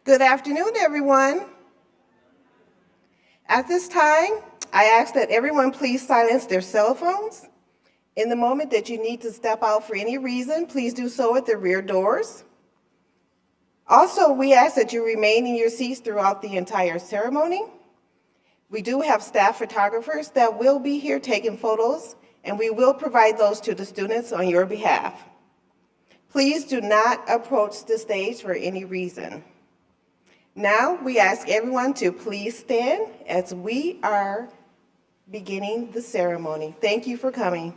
Good afternoon, everyone. At this time, I ask that everyone please silence their cell phones. In the moment that you need to step out for any reason, please do so at the rear doors. Also, we ask that you remain in your seats throughout the entire ceremony. We do have staff photographers that will be here taking photos, and we will provide those to the students on your behalf. Please do not approach the stage for any reason. Now, we ask everyone to please stand as we are beginning the ceremony. Thank you for coming.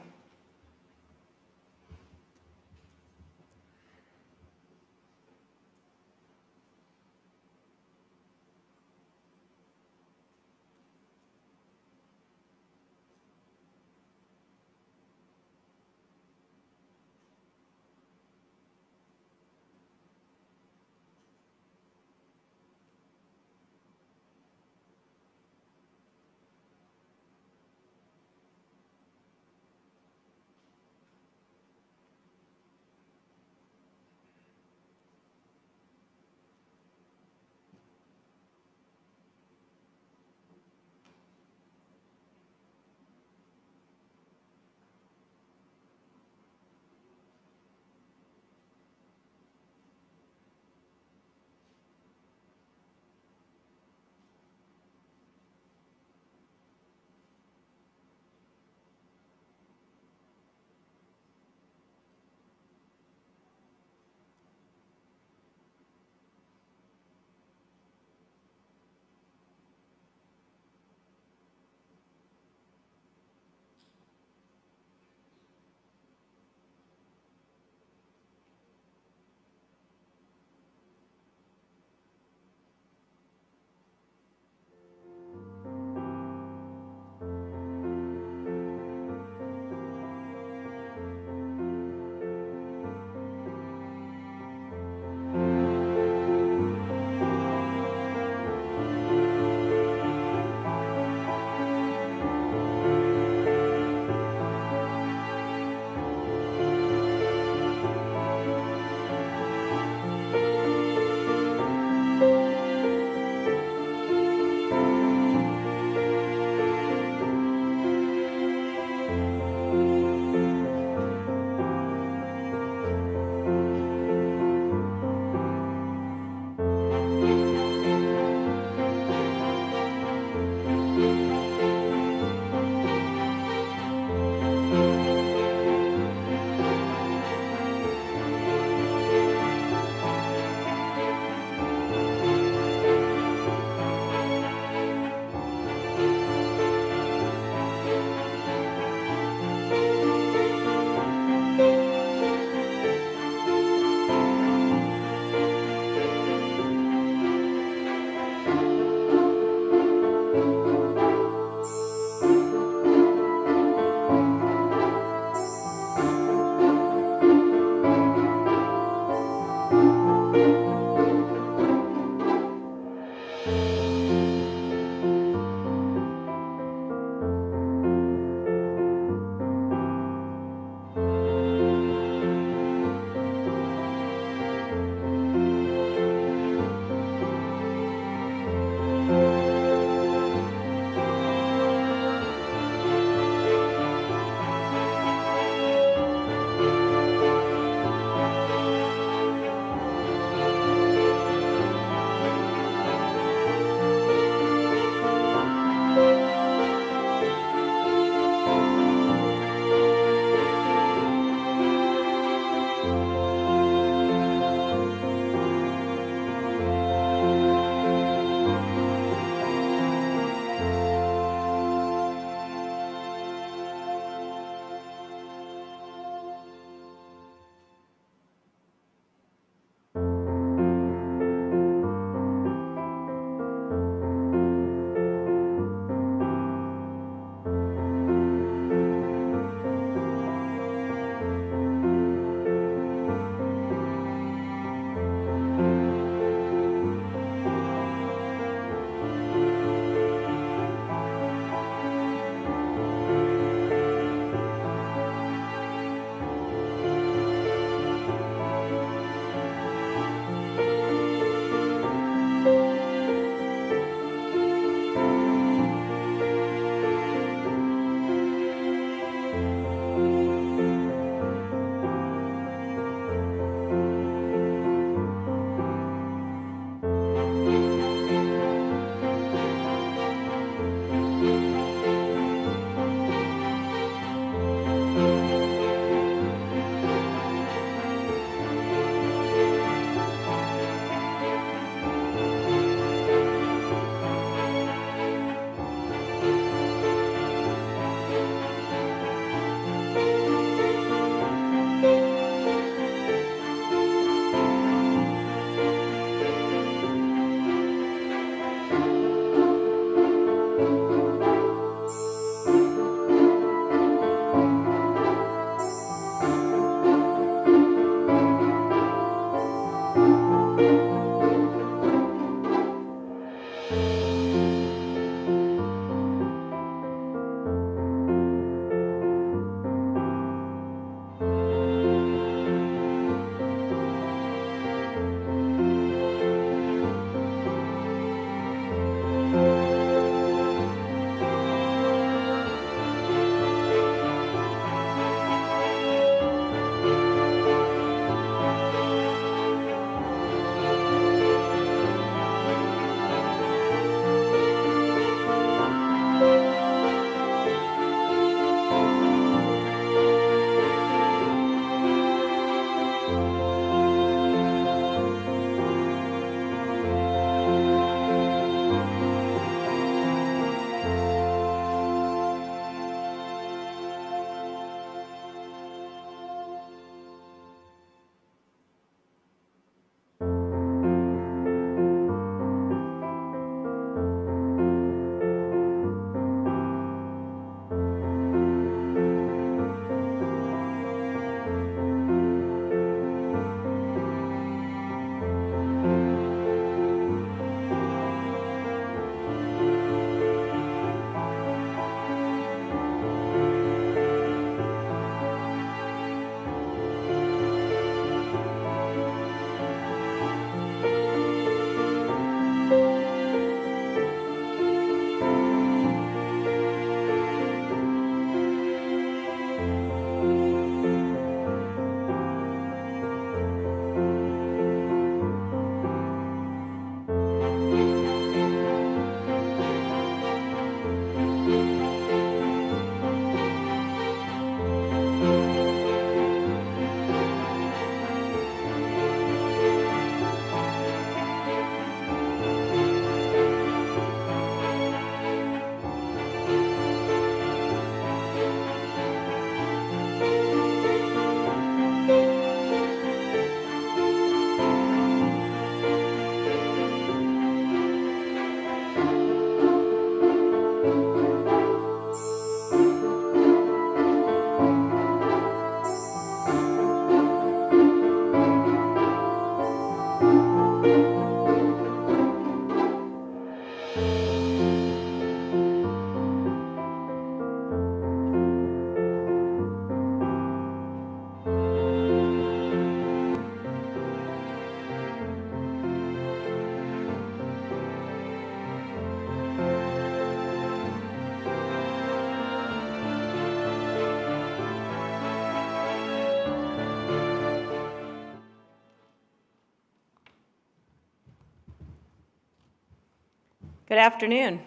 Good afternoon.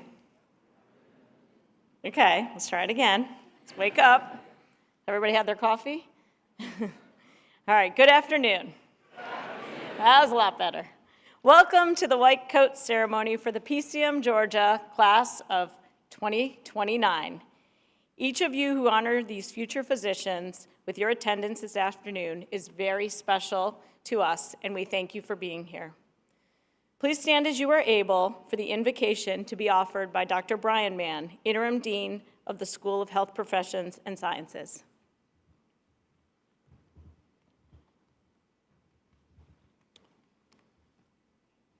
Okay, let's try it again. Let's wake up. Everybody had their coffee? All right, good afternoon. That was a lot better. Welcome to the white coat ceremony for the PCOM Georgia class of 2029. Each of you who honor these future physicians with your attendance this afternoon is very special to us, and we thank you for being here. Please stand as you are able for the invocation to be offered by Dr. Brian Mann, Interim Dean of the School of Health Professions and Sciences.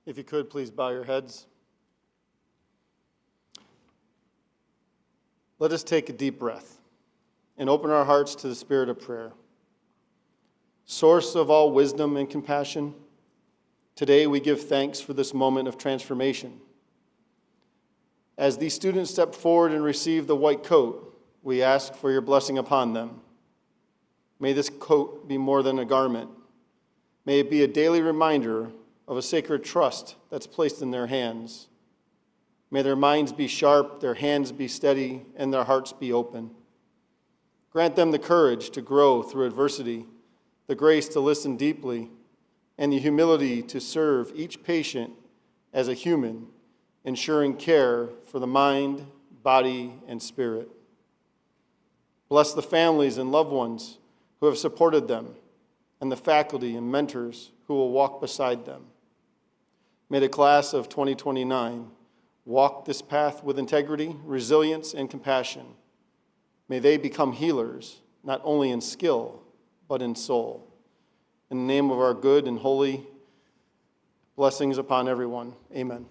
If you could, please bow your heads. Let us take a deep breath and open our hearts to the spirit of prayer. Source of all wisdom and compassion, today we give thanks for this moment of transformation. As these students step forward and receive the white coat, we ask for your blessing upon them. May this coat be more than a garment. May it be a daily reminder of a sacred trust that's placed in their hands. May their minds be sharp, their hands be steady, and their hearts be open. Grant them the courage to grow through adversity, the grace to listen deeply, and the humility to serve each patient as a human, ensuring care for the mind, body, and spirit. Bless the families and loved ones who have supported them, and the faculty and mentors who will walk beside them. May the class of 2029 walk this path with integrity, resilience, and compassion. May they become healers, not only in skill, but in soul. In the name of our good and holy, blessings upon everyone. Amen.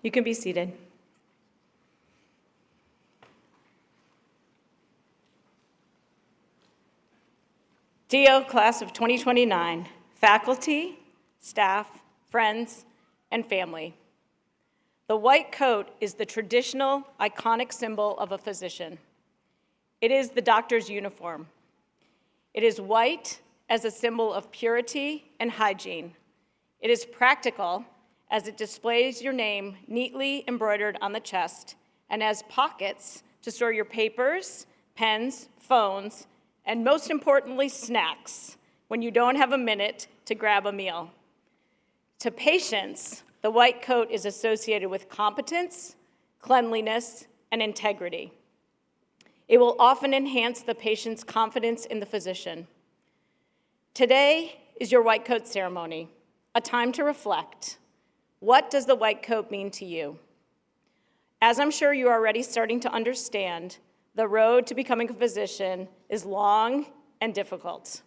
You can be seated. DO class of 2029, faculty, staff, friends, and family. The white coat is the traditional, iconic symbol of a physician. It is the doctor's uniform. It is white as a symbol of purity and hygiene. It is practical as it displays your name neatly embroidered on the chest and has pockets to store your papers, pens, phones, and most importantly, snacks when you don't have a minute to grab a meal. To patients, the white coat is associated with competence, cleanliness, and integrity. It will often enhance the patient's confidence in the physician. Today is your white coat ceremony, a time to reflect. What does the white coat mean to you? As I'm sure you're already starting to understand, the road to becoming a physician is long and difficult.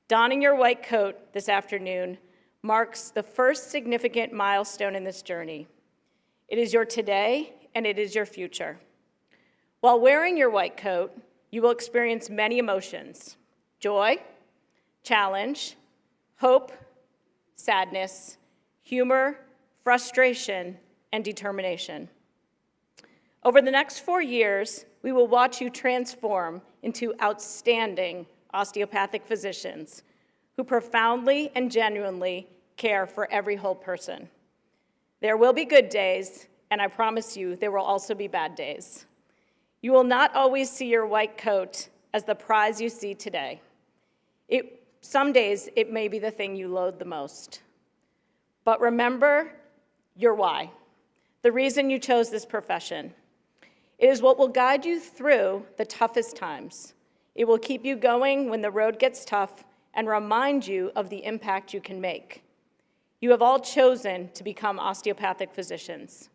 Donning your white coat this afternoon marks the first significant milestone in this journey. It is your today and it is your future. While wearing your white coat, you will experience many emotions: joy, challenge, hope, sadness, humor, frustration, and determination. Over the next 4 years, we will watch you transform into outstanding osteopathic physicians who profoundly and genuinely care for every whole person. There will be good days, and I promise you there will also be bad days. You will not always see your white coat as the prize you see today. Some days it may be the thing you loathe the most. But remember your why, the reason you chose this profession. It is what will guide you through the toughest times. It will keep you going when the road gets tough and remind you of the impact you can make. You have all chosen to become osteopathic physicians.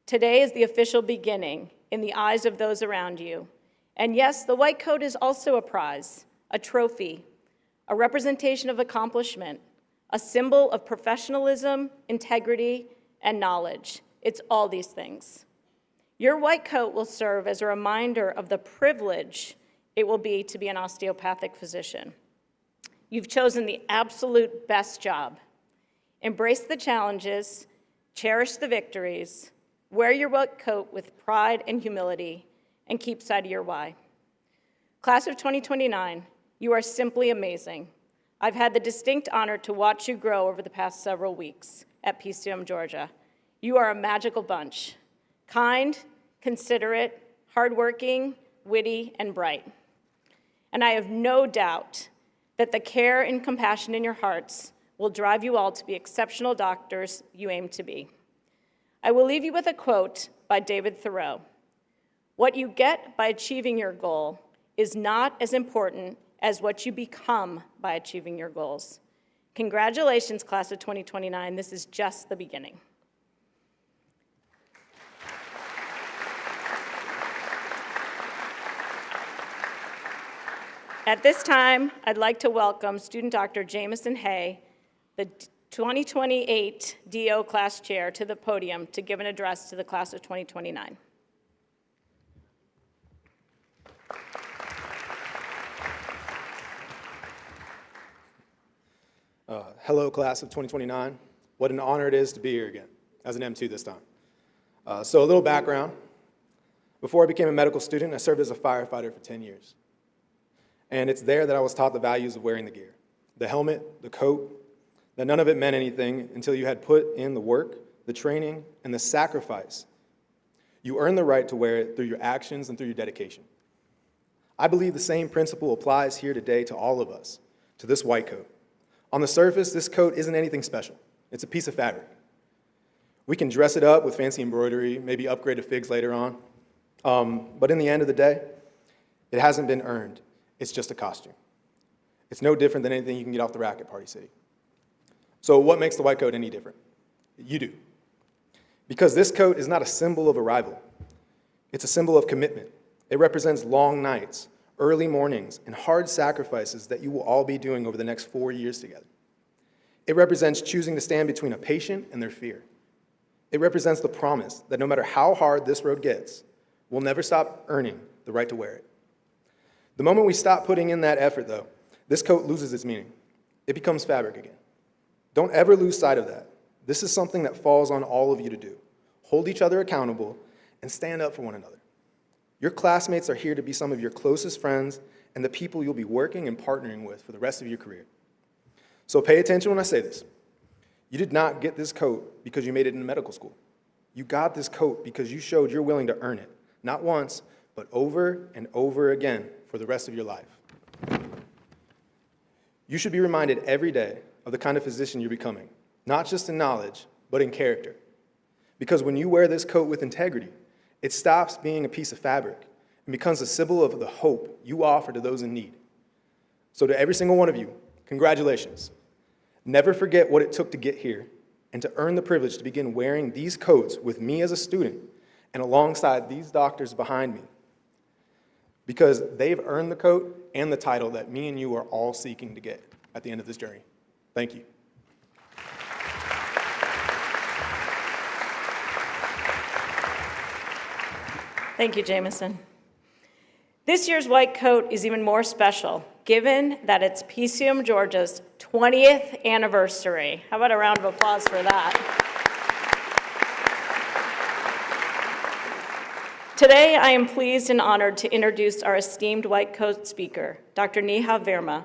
Today is the official beginning in the eyes of those around you. And yes, the white coat is also a prize, a trophy, a representation of accomplishment, a symbol of professionalism, integrity, and knowledge. It's all these things. Your white coat will serve as a reminder of the privilege it will be to be an osteopathic physician. You've chosen the absolute best job. Embrace the challenges, cherish the victories, wear your white coat with pride and humility, and keep sight of your why. Class of 2029, you are simply amazing. I've had the distinct honor to watch you grow over the past several weeks at PCOM Georgia. You are a magical bunch, kind, considerate, hardworking, witty, and bright. And I have no doubt that the care and compassion in your hearts will drive you all to be exceptional doctors you aim to be. I will leave you with a quote by David Thoreau. What you get by achieving your goal is not as important as what you become by achieving your goals. Congratulations, class of 2029. This is just the beginning. At this time, I'd like to welcome student Dr. Jamison Hay, the 2028 DO class chair, to the podium to give an address to the class of 2029. Hello, class of 2029. What an honor it is to be here again, as an M2 this time. So a little background. Before I became a medical student, I served as a firefighter for 10 years. And it's there that I was taught the values of wearing the gear, the helmet, the coat, that none of it meant anything until you had put in the work, the training, and the sacrifice. You earn the right to wear it through your actions and through your dedication. I believe the same principle applies here today to all of us, to this white coat. On the surface, this coat isn't anything special. It's a piece of fabric. We can dress it up with fancy embroidery, maybe upgrade to figs later on. But in the end of the day, it hasn't been earned. It's just a costume. It's no different than anything you can get off the rack at Party City. So what makes the white coat any different? You do. Because this coat is not a symbol of arrival. It's a symbol of commitment. It represents long nights, early mornings, and hard sacrifices that you will all be doing over the next 4 years together. It represents choosing to stand between a patient and their fear. It represents the promise that no matter how hard this road gets, we'll never stop earning the right to wear it. The moment we stop putting in that effort, though, this coat loses its meaning. It becomes fabric again. Don't ever lose sight of that. This is something that falls on all of you to do. Hold each other accountable and stand up for one another. Your classmates are here to be some of your closest friends and the people you'll be working and partnering with for the rest of your career. So pay attention when I say this. You did not get this coat because you made it in medical school. You got this coat because you showed you're willing to earn it, not once, but over and over again for the rest of your life. You should be reminded every day of the kind of physician you're becoming, not just in knowledge, but in character. Because when you wear this coat with integrity, it stops being a piece of fabric and becomes a symbol of the hope you offer to those in need. So to every single one of you, congratulations. Never forget what it took to get here and to earn the privilege to begin wearing these coats with me as a student and alongside these doctors behind me. Because they've earned the coat and the title that me and you are all seeking to get at the end of this journey. Thank you. Thank you, Jamison. This year's white coat is even more special, given that it's PCOM Georgia's 20th anniversary. How about a round of applause for that? Today, I am pleased and honored to introduce our esteemed white coat speaker, Dr. Neha Verma.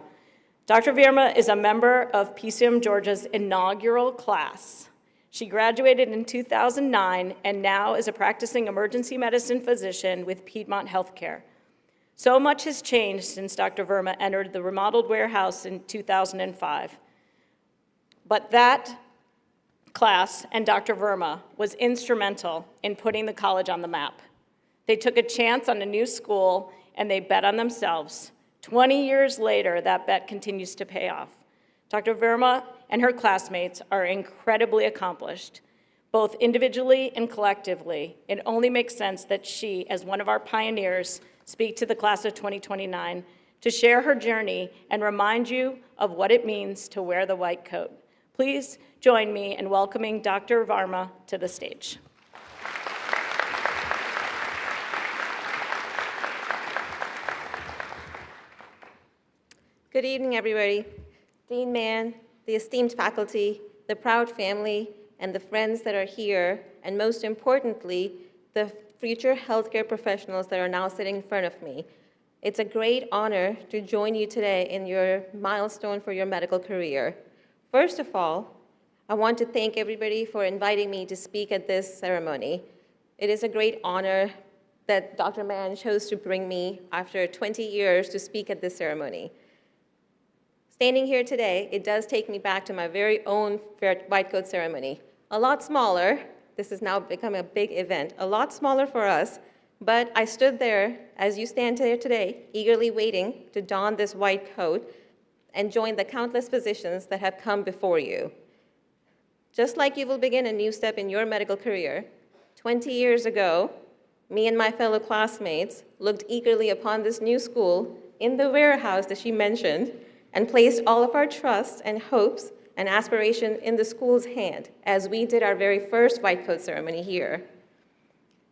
Dr. Verma is a member of PCOM Georgia's inaugural class. She graduated in 2009 and now is a practicing emergency medicine physician with Piedmont Healthcare. So much has changed since Dr. Verma entered the remodeled warehouse in 2005. But that class and Dr. Verma was instrumental in putting the college on the map. They took a chance on a new school and they bet on themselves. 20 years later, that bet continues to pay off. Dr. Verma and her classmates are incredibly accomplished, both individually and collectively. It only makes sense that she, as one of our pioneers, speak to the class of 2029 to share her journey and remind you of what it means to wear the white coat. Please join me in welcoming Dr. Verma to the stage. Good evening, everybody. Dean Mann, the esteemed faculty, the proud family, and the friends that are here, and most importantly, the future healthcare professionals that are now sitting in front of me. It's a great honor to join you today in your milestone for your medical career. First of all, I want to thank everybody for inviting me to speak at this ceremony. It is a great honor that Dr. Mann chose to bring me after 20 years to speak at this ceremony. Standing here today, it does take me back to my very own white coat ceremony. A lot smaller. This has now become a big event. A lot smaller for us, but I stood there, as you stand here today, eagerly waiting to don this white coat and join the countless physicians that have come before you. Just like you will begin a new step in your medical career, 20 years ago, me and my fellow classmates looked eagerly upon this new school in the warehouse that she mentioned and placed all of our trust and hopes and aspiration in the school's hand as we did our very first white coat ceremony here.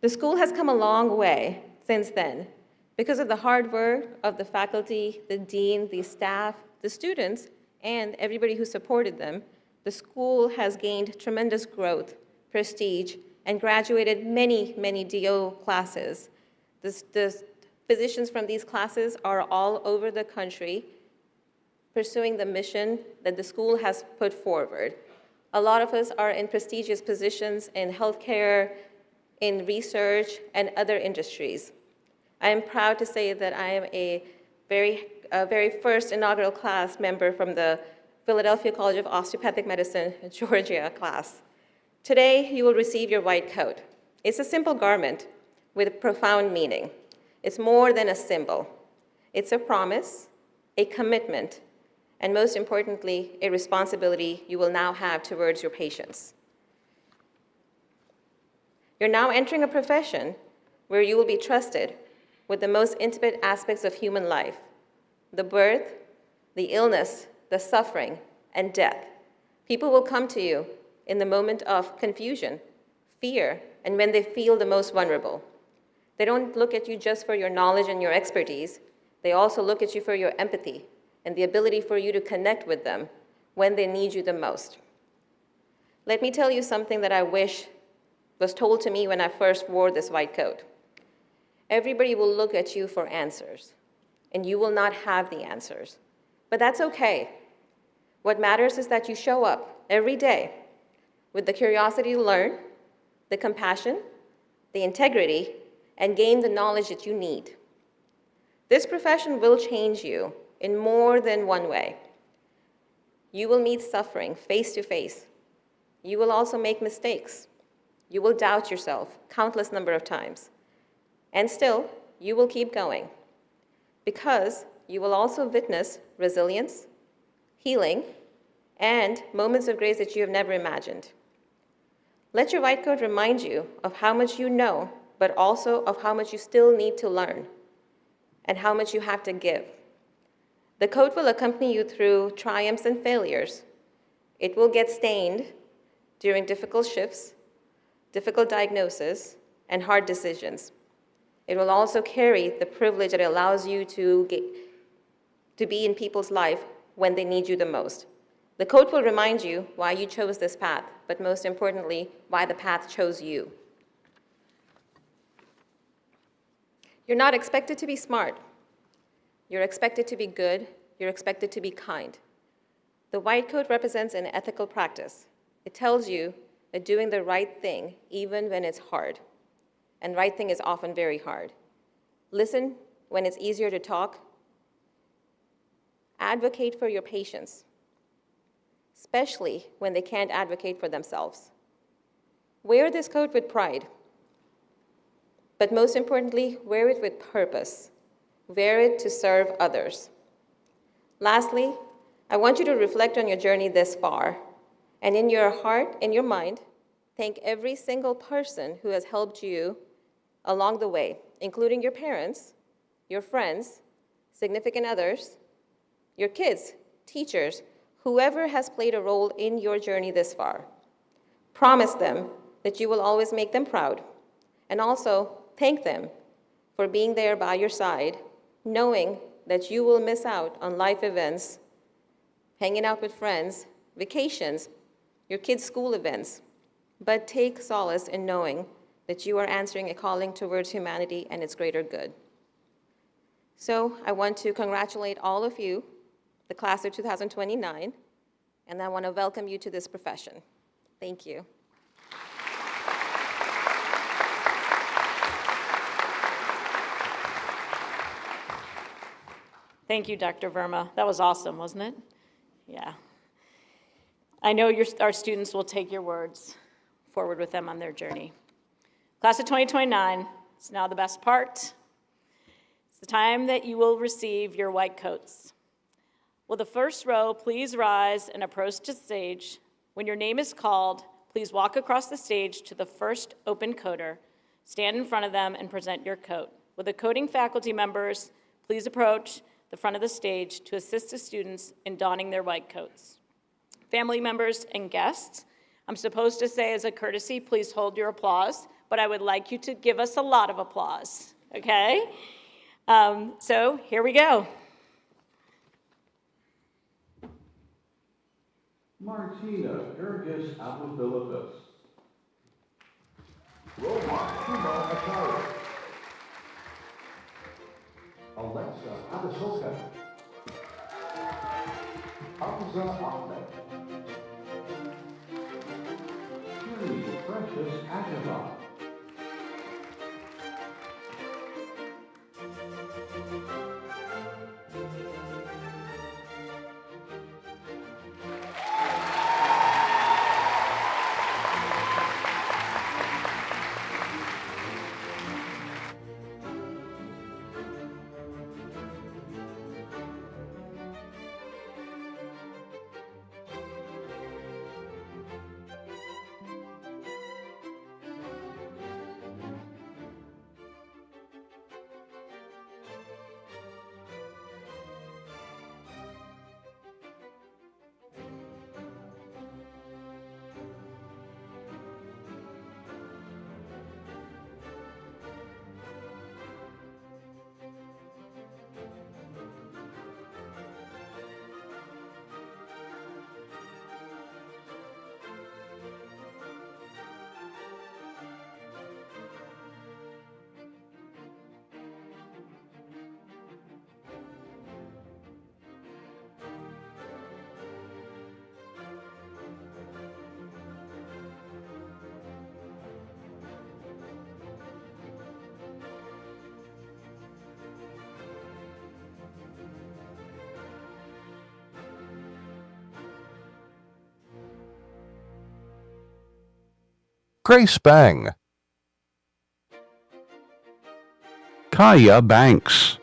The school has come a long way since then because of the hard work of the faculty, the dean, the staff, the students, and everybody who supported them. The school has gained tremendous growth, prestige, and graduated many, many DO classes. The physicians from these classes are all over the country pursuing the mission that the school has put forward. A lot of us are in prestigious positions in healthcare, in research, and other industries. I am proud to say that I am a very first inaugural class member from the Philadelphia College of Osteopathic Medicine, Georgia class. Today, you will receive your white coat. It's a simple garment with profound meaning. It's more than a symbol. It's a promise, a commitment, and most importantly, a responsibility you will now have towards your patients. You're now entering a profession where you will be trusted with the most intimate aspects of human life: the birth, the illness, the suffering, and death. People will come to you in the moment of confusion, fear, and when they feel the most vulnerable. They don't look at you just for your knowledge and your expertise. They also look at you for your empathy and the ability for you to connect with them when they need you the most. Let me tell you something that I wish was told to me when I first wore this white coat. Everybody will look at you for answers, and you will not have the answers. But that's okay. What matters is that you show up every day with the curiosity to learn, the compassion, the integrity, and gain the knowledge that you need. This profession will change you in more than one way. You will meet suffering face to face. You will also make mistakes. You will doubt yourself countless number of times. And still, you will keep going because you will also witness resilience, healing, and moments of grace that you have never imagined. Let your white coat remind you of how much you know, but also of how much you still need to learn and how much you have to give. The coat will accompany you through triumphs and failures. It will get stained during difficult shifts, difficult diagnosis, and hard decisions. It will also carry the privilege that allows you to be in people's life when they need you the most. The coat will remind you why you chose this path, but most importantly, why the path chose you. You're not expected to be smart. You're expected to be good. You're expected to be kind. The white coat represents an ethical practice. It tells you that doing the right thing, even when it's hard, and right thing is often very hard. Listen when it's easier to talk. Advocate for your patients, especially when they can't advocate for themselves. Wear this coat with pride, but most importantly, wear it with purpose. Wear it to serve others. Lastly, I want you to reflect on your journey this far, and in your heart, in your mind, thank every single person who has helped you along the way, including your parents, your friends, significant others, your kids, teachers, whoever has played a role in your journey this far. Promise them that you will always make them proud, and also thank them for being there by your side, knowing that you will miss out on life events, hanging out with friends, vacations, your kids' school events, but take solace in knowing that you are answering a calling towards humanity and its greater good. So I want to congratulate all of you, the class of 2029, and I want to welcome you to this profession. Thank you. Thank you, Dr. Verma. That was awesome, wasn't it? Yeah. I know our students will take your words forward with them on their journey. Class of 2029, it's now the best part. It's the time that you will receive your white coats. Will the first row please rise and approach the stage? When your name is called, please walk across the stage to the first open coder, stand in front of them, and present your coat. Will the coding faculty members please approach the front of the stage to assist the students in donning their white coats. Family members and guests, I'm supposed to say as a courtesy, please hold your applause, but I would like you to give us a lot of applause, okay? So here we go. Martina Gergis Apophilippus. Roman Timo Achara. Alexa Adesoka. Hamza Ahmed. Shirley Precious Agava. Grace Bang, Kaya Banks,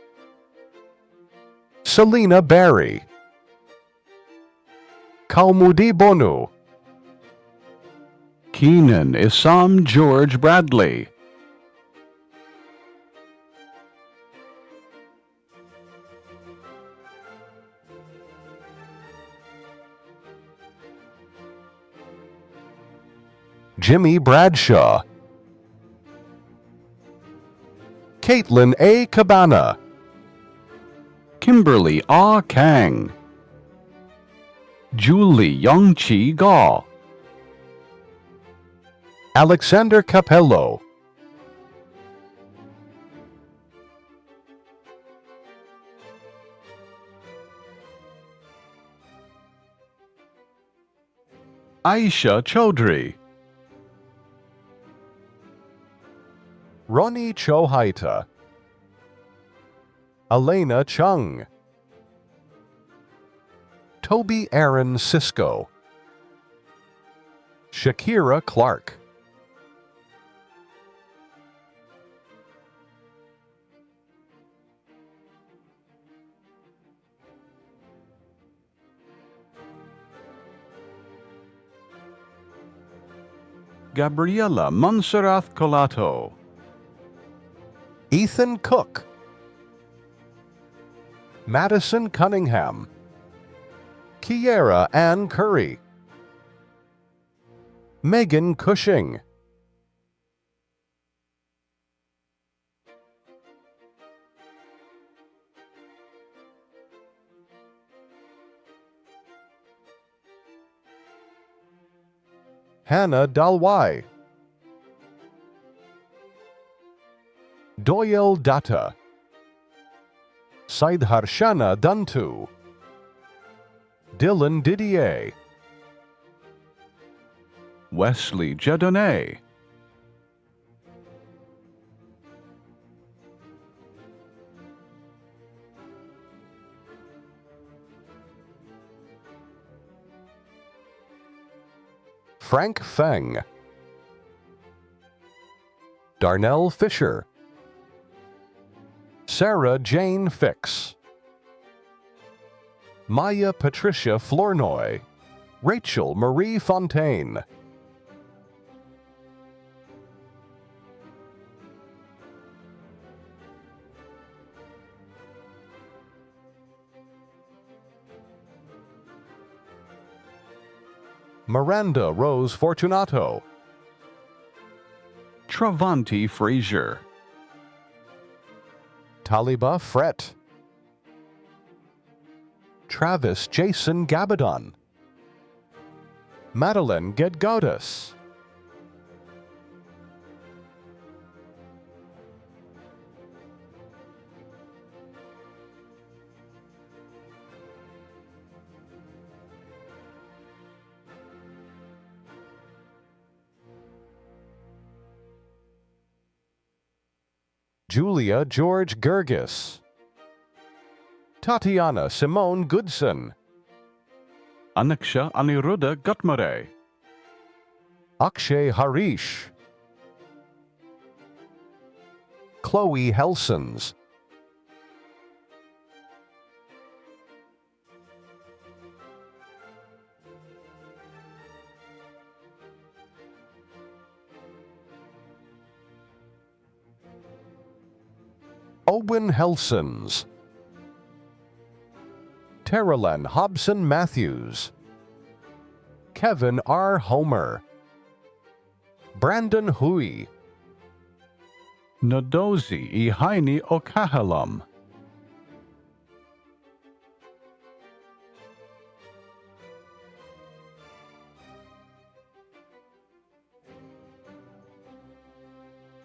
Selena Barry, Kaumudi Bonu, Keenan Isam George Bradley, Jimmy Bradshaw, Caitlin A. Cabana, Kimberly Ah Kang, Julie Yongqi Gaw, Alexander Capello, Aisha Chaudhry, Ronnie Chohaita, Elena Chung, Toby Aaron Sisko, Shakira Clark, Gabriela Montserrat Colato, Ethan Cook, Madison Cunningham, Kiera Ann Curry, Megan Cushing, Hannah Dalwai, Doyle Datta, Siddharshana Dantu, Dylan Didier, Wesley Jedonay, Frank Feng, Darnell Fisher, Sarah Jane Fix, Maya Patricia Flournoy, Rachel Marie Fontaine, Miranda Rose Fortunato, Travanti Frazier, Taliba Fret, Travis Jason Gabadon, Madeline Gedgaudas, Julia George Gergis, Tatiana Simone Goodson, Aniksha Aniruddha Gutmare, Akshay Harish, Chloe Helsons, Owen Helsons, Terilyn Hobson Matthews, Kevin R. Homer, Brandon Hui, Nadozi Ihaini Okahalam,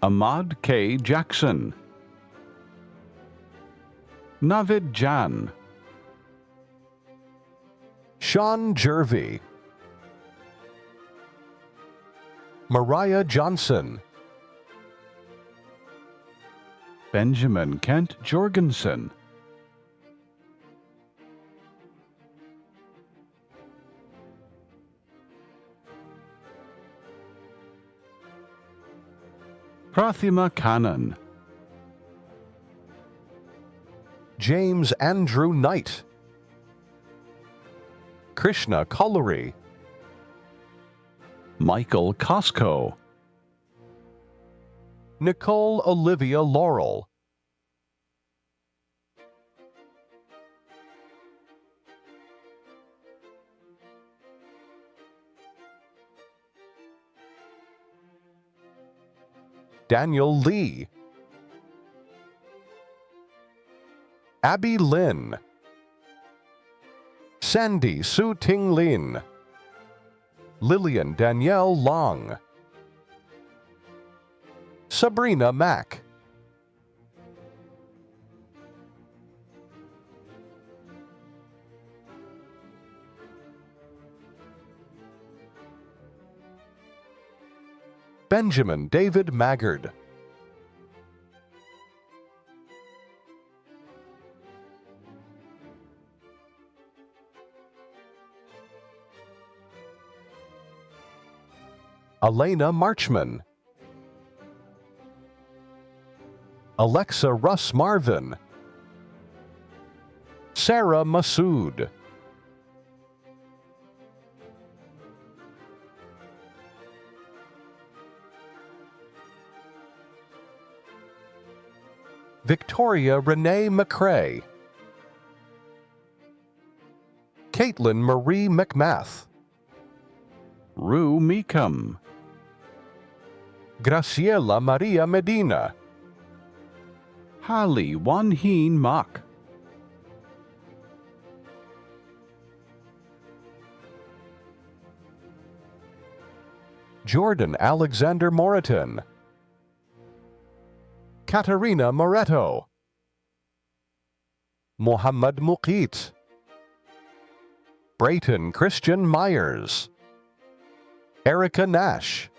Ahmad K. Jackson, Navid Jan, Sean Jervy, Mariah Johnson, Benjamin Kent Jorgensen, Prathima Kannan, James Andrew Knight, Krishna Colliery, Michael Costco, Nicole Olivia Laurel, Daniel Lee, Abby Lin, Sandy Su Ting Lin, Lillian Danielle Long, Sabrina Mack, Benjamin David Maggard, Elena Marchman, Alexa Russ Marvin, Sarah Masood, Victoria Renee McCrae, Caitlin Marie McMath, Rue Meekum, Graciela Maria Medina, Hali Wanheen Mak, Jordan Alexander Moriton, Katarina Moretto, Muhammad Muqit, Brayton Christian Myers, Erica Nash,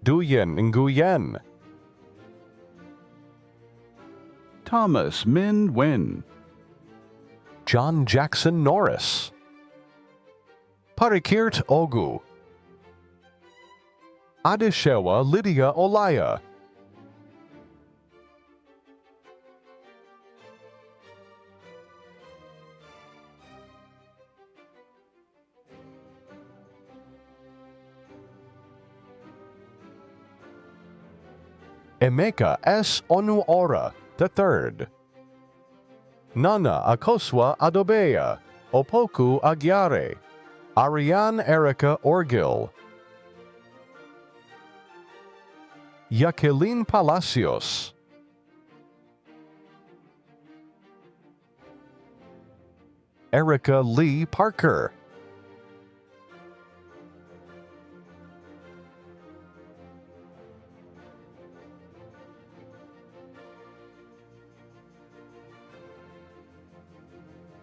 Duyen Nguyen, Thomas Min Nguyen, John Jackson Norris, Parikirt Ogu, Adishewa Lydia Olaya, Emeka S. Onuora III, Nana Akoswa Adobeya, Opoku Agyare, Ariane Erica Orgil, Jacqueline Palacios, Erica Lee Parker,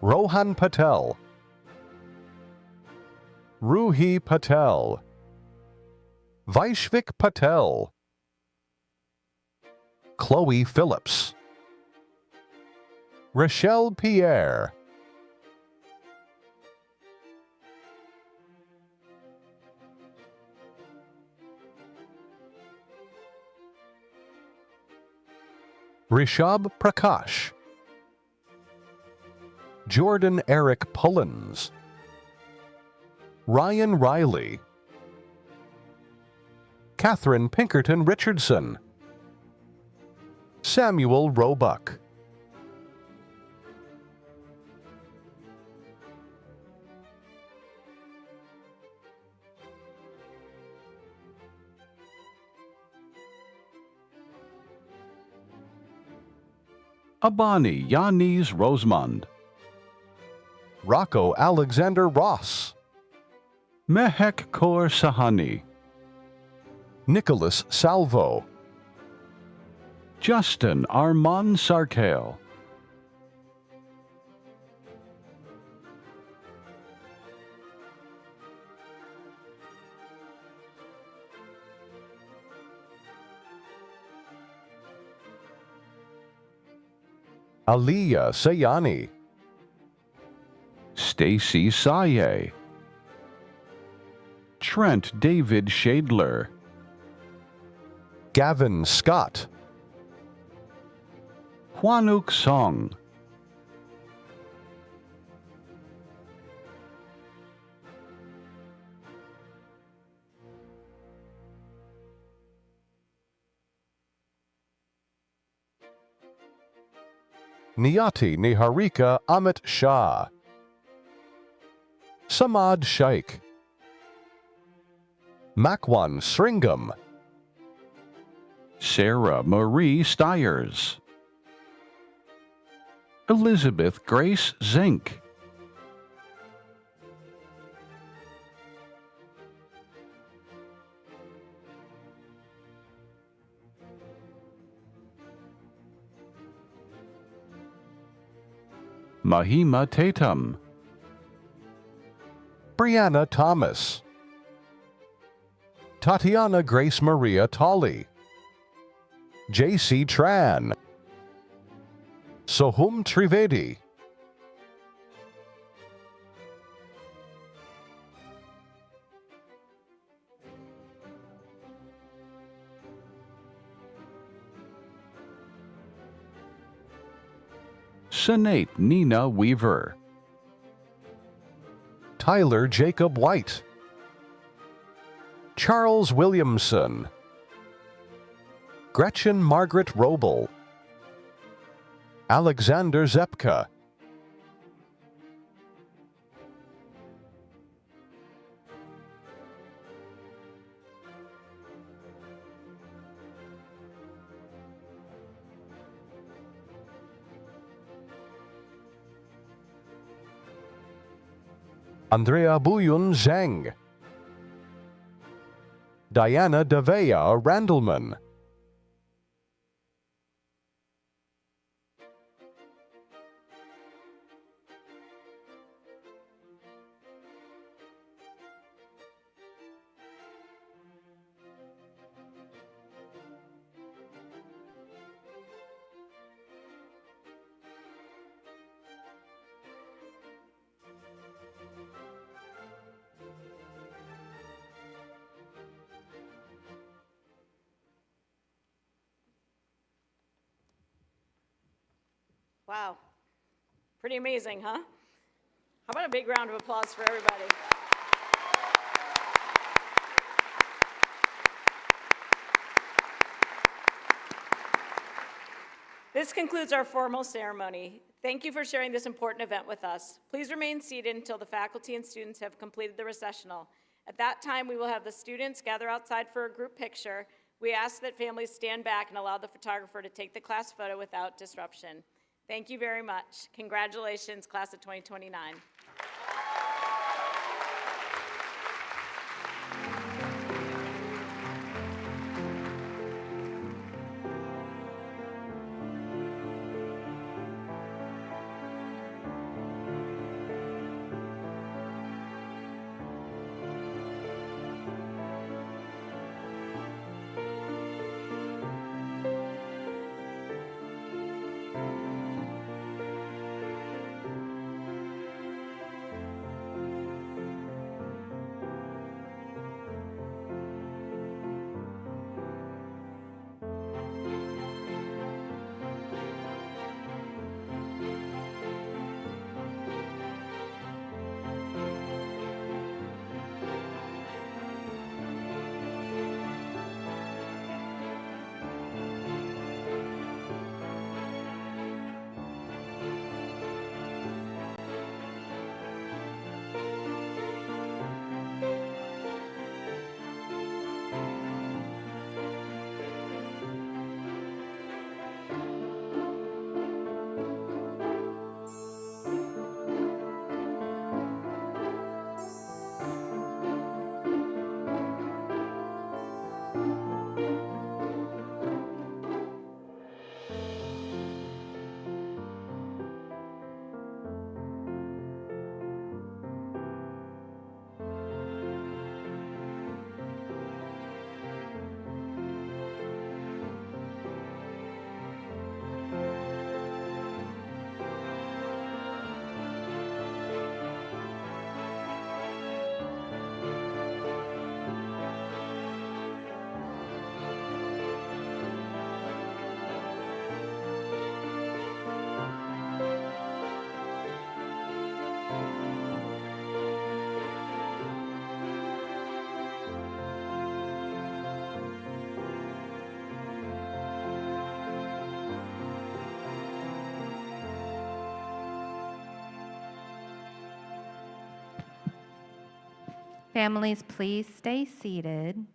Rohan Patel, Ruhi Patel, Vaishvik Patel, Chloe Phillips, Rochelle Pierre, Rishab Prakash, Jordan Eric Pullins, Ryan Riley, Catherine Pinkerton Richardson, Samuel Roebuck, Abani Yanis Rosemond, Rocco Alexander Ross, Mehek Kaur Sahani, Nicholas Salvo, Justin Armand Sarkale, Aliyah Sayani, Stacy Saye, Trent David Shadler, Gavin Scott, Hwanuk Song, Niyati Niharika Amit Shah, Samad Shaikh, Makwan Sringam, Sarah Marie Stiers, Elizabeth Grace Zink, Mahima Tatum, Brianna Thomas, Tatiana Grace Maria Tolley, J.C. Tran, Sohum Trivedi, Senate Nina Weaver, Tyler Jacob White, Charles Williamson, Gretchen Margaret Roble, Alexander Zepka, Andrea Buyun Zhang, Diana Davea Randleman, Wow, pretty amazing, huh? How about a big round of applause for everybody? This concludes our formal ceremony. Thank you for sharing this important event with us. Please remain seated until the faculty and students have completed the recessional. At that time, we will have the students gather outside for a group picture. We ask that families stand back and allow the photographer to take the class photo without disruption. Thank you very much. Congratulations, class of 2029. Families, please stay seated.